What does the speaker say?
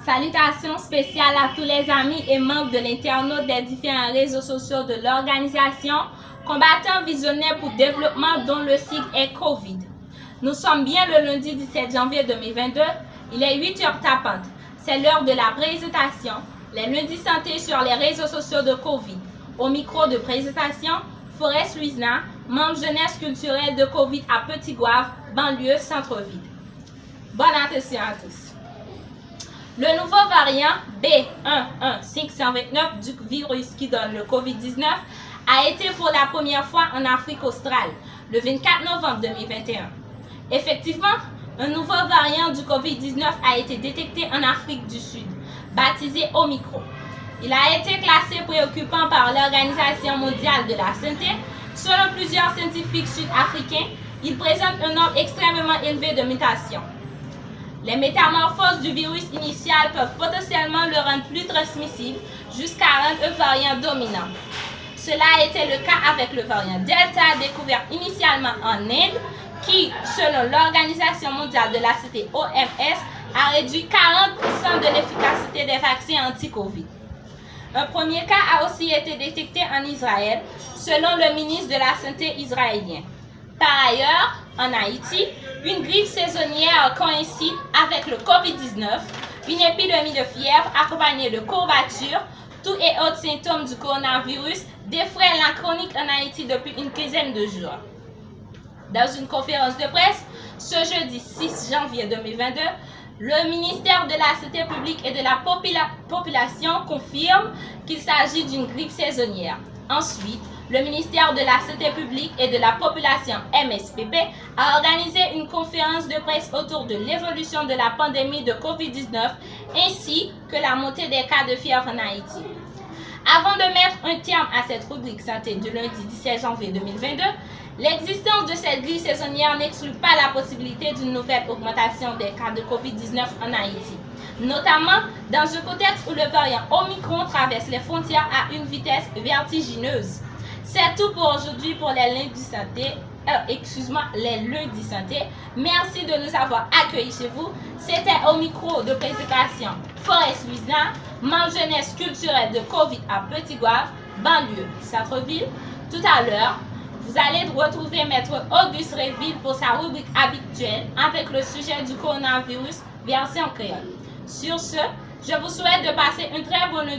Salutations spéciales à tous les amis et membres de l'internaute des différents réseaux sociaux de l'organisation Combattants Visionnaires pour Développement dont le sigle est COVID. Nous sommes bien le lundi 17 janvier 2022, il est 8h tapantes. C'est l'heure de la présentation, les lundis santé sur les réseaux sociaux de COVID. Au micro de présentation, Forest Luisna, membre jeunesse culturelle de COVID à Petit-Goâve, banlieue centre-ville. Bonne attention à tous. Le nouveau variant B11529 du virus qui donne le COVID-19 a été pour la première fois en Afrique australe le 24 novembre 2021. Effectivement, un nouveau variant du COVID-19 a été détecté en Afrique du Sud, baptisé Omicron. Il a été classé préoccupant par l'Organisation mondiale de la santé. Selon plusieurs scientifiques sud-africains, il présente un nombre extrêmement élevé de mutations. Les métamorphoses du virus initial peuvent potentiellement le rendre plus transmissible jusqu'à rendre un variant dominant. Cela a été le cas avec le variant Delta découvert initialement en Inde qui, selon l'Organisation mondiale de la santé OMS, a réduit 40% de l'efficacité des vaccins anti-Covid. Un premier cas a aussi été détecté en Israël, selon le ministre de la Santé israélien. Par ailleurs, en Haïti, une grippe saisonnière coïncide avec le COVID-19, une épidémie de fièvre accompagnée de courbatures, tous et autres symptômes du coronavirus défraient la chronique en Haïti depuis une quinzaine de jours. Dans une conférence de presse, ce jeudi 6 janvier 2022, le ministère de la Santé publique et de la population confirme qu'il s'agit d'une grippe saisonnière. Ensuite, le ministère de la Santé publique et de la population MSPP a organisé une conférence de presse autour de l'évolution de la pandémie de COVID-19 ainsi que la montée des cas de fièvre en Haïti. Avant de mettre un terme à cette rubrique santé du lundi 17 janvier 2022, l'existence de cette grippe saisonnière n'exclut pas la possibilité d'une nouvelle augmentation des cas de COVID-19 en Haïti, notamment dans un contexte où le variant Omicron traverse les frontières à une vitesse vertigineuse. C'est tout pour aujourd'hui pour les lundis santé. Les lundis santé. Merci de nous avoir accueillis chez vous. C'était au micro de présentation Forest Luisna, membre jeunesse culturelle de COVID à Petit-Goâve, banlieue, centre-ville. Tout à l'heure, vous allez retrouver Maître Auguste Réville pour sa rubrique habituelle avec le sujet du coronavirus version créole. Sur ce, je vous souhaite de passer une très bonne